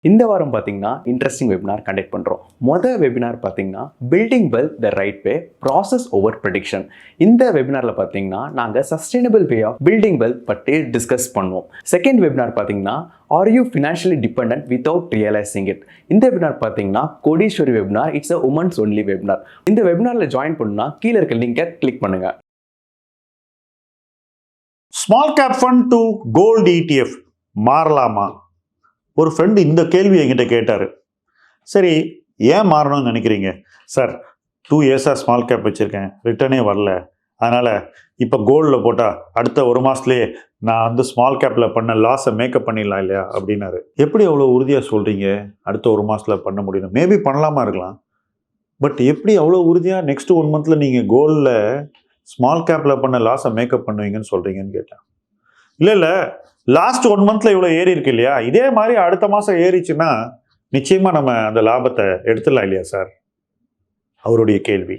இந்த வாரம் பார்த்தீங்கன்னா இன்ட்ரெஸ்டிங் வெபினார் கண்டக்ட் பண்ணுறோம். மொதல் வெபினார் பார்த்தீங்கன்னா building wealth the right way process over prediction. இந்த வெபினாரில் பார்த்தீங்கன்னா நாங்கள் sustainable way of building wealth பற்றி டிஸ்கஸ் பண்ணுவோம். செகண்ட் வெபினார் பார்த்தீங்கன்னா are you financially dependent without realising it. இந்த வெபினார் பார்த்தீங்கன்னா Kodeeswari webinar. It's a women's only webinar. இந்த வெபினாரில் ஜாயின் பண்ணணும்னா கீழே இருக்க லிங்கை கிளிக் பண்ணுங்க. Small cap fund to gold ETF மாறலாமா? ஒரு ஃப்ரெண்டு இந்த கேள்வி என்கிட்ட கேட்டார். சரி, ஏன் மாறணும்னு நினைக்கிறீங்க? சார், 2 இயர்ஸாக ஸ்மால் கேப் வச்சுருக்கேன், ரிட்டர்னே வரல, அதனால் இப்போ கோல்டில் போட்டால் அடுத்த 1 மாதத்துலேயே நான் ஸ்மால் கேப்பில் பண்ண லாஸை மேக்கப் பண்ணிடலாம் இல்லையா அப்படின்னாரு. எப்படி அவ்வளோ உறுதியாக சொல்கிறீங்க அடுத்த 1 மாதத்தில் பண்ண முடியும்? மேபி பண்ணலாமா இருக்கலாம், பட் எப்படி அவ்வளோ உறுதியாக நெக்ஸ்ட் 1 மந்தில் நீங்கள் கோல்டில் ஸ்மால் கேப்பில் பண்ண லாஸை மேக்கப் பண்ணுவீங்கன்னு சொல்கிறீங்கன்னு கேட்டேன். இல்லை, லாஸ்ட் 1 மந்தில் இவ்வளோ ஏறி இருக்கு இல்லையா, இதே மாதிரி அடுத்த மாதம் ஏறிச்சுன்னா நிச்சயமாக நம்ம அந்த லாபத்தை எடுத்துடலாம் இல்லையா சார்? அவருடைய கேள்வி.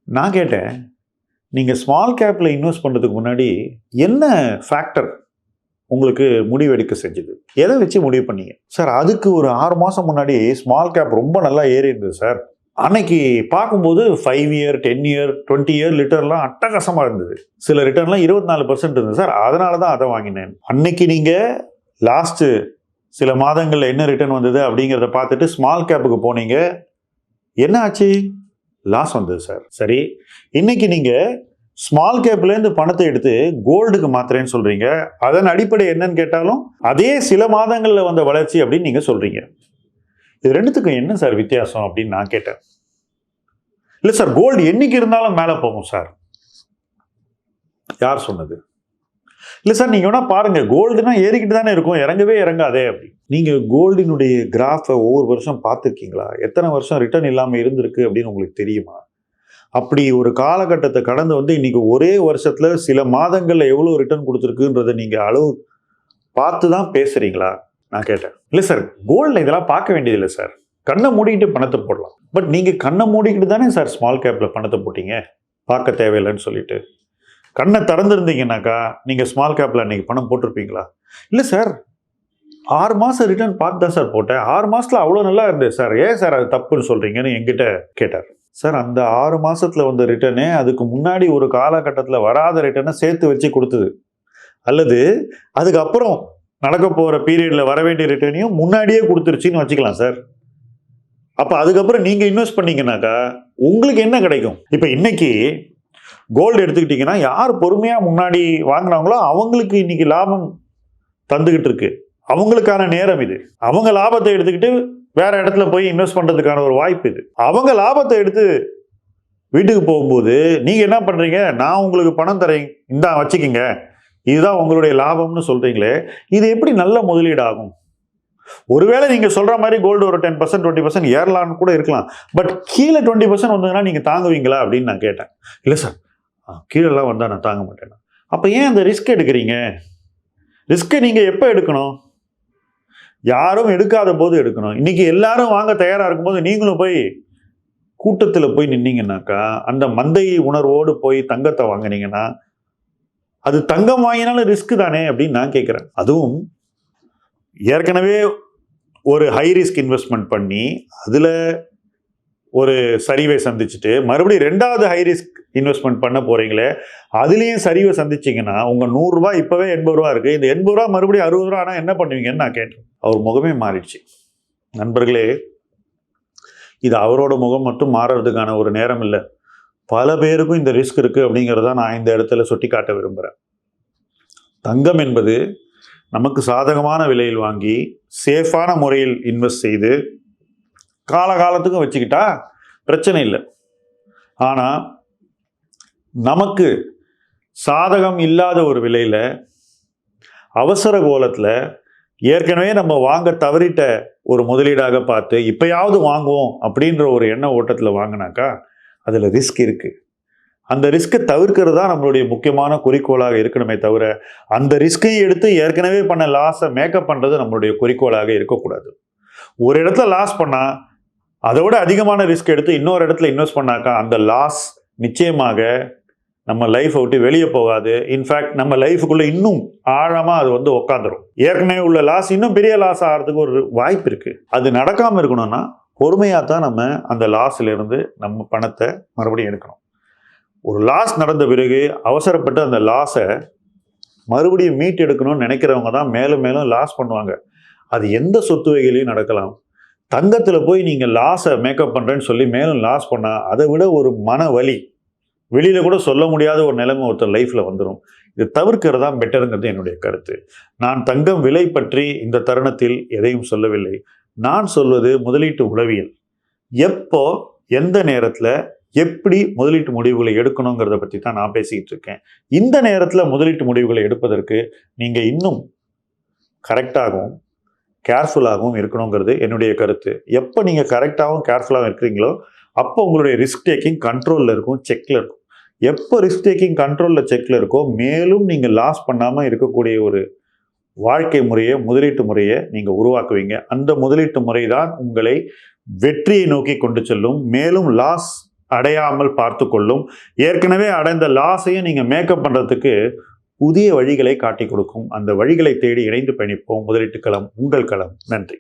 நான் கேட்டேன், நீங்கள் ஸ்மால் கேப்பில் இன்வெஸ்ட் பண்ணுறதுக்கு முன்னாடி என்ன ஃபேக்டர் உங்களுக்கு முடிவெடுக்க செஞ்சது? எதை வச்சு முடிவு பண்ணீங்க? சார், அதுக்கு ஒரு 6 மாதம் முன்னாடி ஸ்மால் கேப் ரொம்ப நல்லா ஏறி இருந்தது சார். அன்னைக்கு பார்க்கும்போது 5 இயர் 10 இயர் 20 இயர் ரிட்டர்ன்லாம் அட்டகாசமாக இருந்தது. சில ரிட்டர்ன்லாம் 24% இருந்தது சார், அதனால தான் அதை வாங்கினேன். அன்னைக்கு நீங்கள் லாஸ்ட்டு சில மாதங்களில் என்ன ரிட்டர்ன் வந்தது அப்படிங்கிறத பார்த்துட்டு ஸ்மால் கேப்புக்கு போனீங்க, என்ன ஆச்சு? லாஸ் வந்தது சார். சரி, இன்னைக்கு நீங்கள் ஸ்மால் கேப்லேருந்து பணத்தை எடுத்து கோல்டுக்கு மாத்திரேன்னு சொல்கிறீங்க. அதன் அடிப்படை என்னன்னு கேட்டாலும் அதே சில மாதங்களில் வந்த வளர்ச்சி அப்படின்னு நீங்கள் சொல்கிறீங்க. இது ரெண்டுத்துக்கும் என்ன சார் வித்தியாசம் அப்படின்னு நான் கேட்டேன். இல்லை சார், கோல்டு என்னைக்கு இருந்தாலும் மேலே போகும் சார். யார் சொன்னது? இல்லை சார், நீங்கள் வேணா பாருங்க, கோல்டுனா ஏறிக்கிட்டு தானே இருக்கும், இறங்கவே இறங்காதே அப்படி. நீங்கள் கோல்டினுடைய கிராஃபை ஒவ்வொரு வருஷம் பார்த்துருக்கீங்களா? எத்தனை வருஷம் ரிட்டர்ன் இல்லாமல் இருந்திருக்கு அப்படின்னு உங்களுக்கு தெரியுமா? அப்படி ஒரு காலகட்டத்தை கடந்து இன்னைக்கு ஒரே வருஷத்துல சில மாதங்கள்ல எவ்வளவு ரிட்டர்ன் கொடுத்துருக்குன்றதை நீங்க அளவு பார்த்து தான் பேசுறீங்களா? நான் கேட்டேன். இல்லை சார், கோல்டில் இதெல்லாம் பார்க்க வேண்டியதில்லை சார், கண்ணை மூடிக்கிட்டு பணத்தை போடலாம். பட் நீங்கள் கண்ணை மூடிக்கிட்டு தானே சார் ஸ்மால் கேப்பில் பணத்தை போட்டீங்க, பார்க்க தேவையில்லைன்னு சொல்லிட்டு. கண்ணை திறந்துருந்தீங்கன்னாக்கா நீங்கள் ஸ்மால் கேப்பில் அன்றைக்கி பணம் போட்டிருப்பீங்களா? இல்லை சார், 6 மாதம் ரிட்டர்ன் பார்த்து தான் சார் போட்டேன், 6 மாதத்தில் அவ்வளோ நல்லா இருந்தது சார், ஏன் சார் அது தப்புன்னு சொல்கிறீங்கன்னு என்கிட்ட கேட்டார். சார், அந்த 6 மாதத்தில் வந்த ரிட்டர்னே அதுக்கு முன்னாடி ஒரு காலகட்டத்தில் வராத ரிட்டர்னை சேர்த்து வச்சு கொடுத்தது, அல்லது அதுக்கப்புறம் நடக்க போகிற பீரியடில் வர வேண்டிய ரிட்டர்னையும் முன்னாடியே கொடுத்துருச்சின்னு வச்சுக்கலாம் சார். அப்போ அதுக்கப்புறம் நீங்கள் இன்வெஸ்ட் பண்ணீங்கன்னாக்கா உங்களுக்கு என்ன கிடைக்கும்? இப்போ இன்னைக்கு கோல்டு எடுத்துக்கிட்டிங்கன்னா யார் பொறுமையாக முன்னாடி வாங்கினாங்களோ அவங்களுக்கு இன்னைக்கு லாபம் தந்துக்கிட்டு இருக்கு. அவங்களுக்கான நேரம் இது. அவங்க லாபத்தை எடுத்துக்கிட்டு வேற இடத்துல போய் இன்வெஸ்ட் பண்ணுறதுக்கான ஒரு வாய்ப்பு இது. அவங்க லாபத்தை எடுத்து வீட்டுக்கு போகும்போது நீங்கள் என்ன பண்ணுறீங்க? நான் உங்களுக்கு பணம் தரேன், இந்தா வச்சுக்கிங்க, இதுதான் உங்களுடைய லாபம்னு சொல்றீங்களே, இது எப்படி நல்ல முதலீடு ஆகும்? ஒருவேளை நீங்க சொல்ற மாதிரி கோல்டு ஒரு 10% 20% ஏறலான்னு கூட இருக்கலாம், பட் கீழே 20% வந்ததுன்னா நீங்க தாங்குவீங்களா அப்படின்னு நான் கேட்டேன். இல்லை சார், கீழெல்லாம் வந்தா நான் தாங்க மாட்டேன். அப்ப ஏன் அந்த ரிஸ்க் எடுக்கிறீங்க? ரிஸ்கை நீங்க எப்போ எடுக்கணும்? யாரும் எடுக்காத போது எடுக்கணும். இன்னைக்கு எல்லாரும் வாங்க தயாரா இருக்கும்போது நீங்களும் போய் கூட்டத்தில் போய் நின்னீங்கன்னாக்கா, அந்த மந்தை உணர்வோடு போய் தங்கத்தை வாங்கினீங்கன்னா அது தங்கம் வாங்கினாலும் ரிஸ்க் தானே அப்படின்னு நான் கேட்குறேன். அதுவும் ஏற்கனவே ஒரு ஹை ரிஸ்க் இன்வெஸ்ட்மெண்ட் பண்ணி அதில் ஒரு சரிவை சந்திச்சுட்டு மறுபடியும் 2வது ஹை ரிஸ்க் இன்வெஸ்ட்மெண்ட் பண்ண போகிறீங்களே, அதுலேயும் சரிவை சந்திச்சிங்கன்னா உங்கள் 100 ரூபாய் இப்போவே 80 ரூபா இருக்குது, இந்த 80 ரூபா மறுபடியும் 60 ரூபா ஆனால் என்ன பண்ணுவீங்கன்னு நான் கேட்டேன். அவர் முகமே மாறிடுச்சு. நண்பர்களே, இது அவரோட முகம் மட்டும் மாறுறதுக்கான ஒரு நேரம் இல்லை, பல பேருக்கும் இந்த ரிஸ்க் இருக்குது அப்படிங்கிறத நான் இந்த இடத்துல சுட்டி காட்ட விரும்புகிறேன். தங்கம் என்பது நமக்கு சாதகமான விலையில் வாங்கி சேஃபான முறையில் இன்வெஸ்ட் செய்து காலகாலத்துக்கும் வச்சுக்கிட்டா பிரச்சனை இல்லை. ஆனால் நமக்கு சாதகம் இல்லாத ஒரு விலையில் அவசர கோலத்தில் ஏற்கனவே நம்ம வாங்க தவறிட்ட ஒரு முதலீடாக பார்த்து இப்போயாவது வாங்குவோம் அப்படின்ற ஒரு எண்ண ஓட்டத்தில் வாங்கினாக்கா அதில் ரிஸ்க் இருக்குது. அந்த ரிஸ்க்கை தவிர்க்கிறது தான் நம்மளுடைய முக்கியமான குறிக்கோளாக இருக்கணுமே தவிர அந்த ரிஸ்கையும் எடுத்து ஏற்கனவே பண்ண லாஸை மேக்கப் பண்ணுறது நம்மளுடைய குறிக்கோளாக இருக்கக்கூடாது. ஒரு இடத்துல லாஸ் பண்ணால் அதை விட அதிகமான ரிஸ்க் எடுத்து இன்னொரு இடத்துல இன்வெஸ்ட் பண்ணாக்கா அந்த லாஸ் நிச்சயமாக நம்ம லைஃப்பை விட்டு வெளியே போகாது. இன்ஃபேக்ட் நம்ம லைஃபுக்குள்ளே இன்னும் ஆழமாக அது வந்து உட்காந்துரும். ஏற்கனவே உள்ள லாஸ் இன்னும் பெரிய லாஸ் ஆகிறதுக்கு ஒரு வாய்ப்பு இருக்குது. அது நடக்காமல் இருக்கணும்னா பொறுமையாக தான் நம்ம அந்த லாஸ்லேருந்து நம்ம பணத்தை மறுபடியும் எடுக்கணும். ஒரு லாஸ் நடந்த பிறகு அவசரப்பட்டு அந்த லாஸை மறுபடியும் மீட் எடுக்கணும்னு நினைக்கிறவங்க தான் மேலும் மேலும் லாஸ் பண்ணுவாங்க. அது எந்த சொத்து வகையிலையும் நடக்கலாம். தங்கத்தில் போய் நீங்கள் லாஸை மேக்கப் பண்ணுறேன்னு சொல்லி மேலும் லாஸ் பண்ணால் அதை விட ஒரு மன வலி, வெளியில் கூட சொல்ல முடியாத ஒரு நிலைமை ஒருத்தர் லைஃப்பில் வந்துடும். இது தவிர்க்கிறது தான் பெட்டருங்கிறது என்னுடைய கருத்து. நான் தங்கம் விலை பற்றி இந்த தருணத்தில் எதையும் சொல்லவில்லை. நான் சொல்வது முதலீட்டு உளவியல். எப்போ எந்த நேரத்தில் எப்படி முதலீட்டு முடிவுகளை எடுக்கணுங்கிறத பற்றி தான் நான் பேசிக்கிட்டு இருக்கேன். இந்த நேரத்தில் முதலீட்டு முடிவுகளை எடுப்பதற்கு நீங்கள் இன்னும் கரெக்டாகவும் கேர்ஃபுல்லாகவும் இருக்கணுங்கிறது என்னுடைய கருத்து. எப்போ நீங்கள் கரெக்டாகவும் கேர்ஃபுல்லாகவும் இருக்கிறீங்களோ அப்போ உங்களுடைய ரிஸ்க் டேக்கிங் கண்ட்ரோலில் இருக்கும், செக்கில் இருக்கும். எப்போ ரிஸ்க் டேக்கிங் கண்ட்ரோலில் செக்கில் இருக்கோ மேலும் நீங்கள் லாஸ் பண்ணாமல் இருக்கக்கூடிய ஒரு வாழ்க்கை முறையை, முதலீட்டு முறையை நீங்கள் உருவாக்குவீங்க. அந்த முதலீட்டு முறை தான் உங்களை வெற்றியை நோக்கி கொண்டு செல்லும். மேலும் லாஸ் அடையாமல் பார்த்து கொள்ளும். ஏற்கனவே அடைந்த லாஸையும் நீங்கள் மேக்கப் பண்ணுறதுக்கு புதிய வழிகளை காட்டி கொடுக்கும். அந்த வழிகளை தேடி இணைந்து பயணிப்போம். முதலீட்டு களம் உங்கள் களம். நன்றி.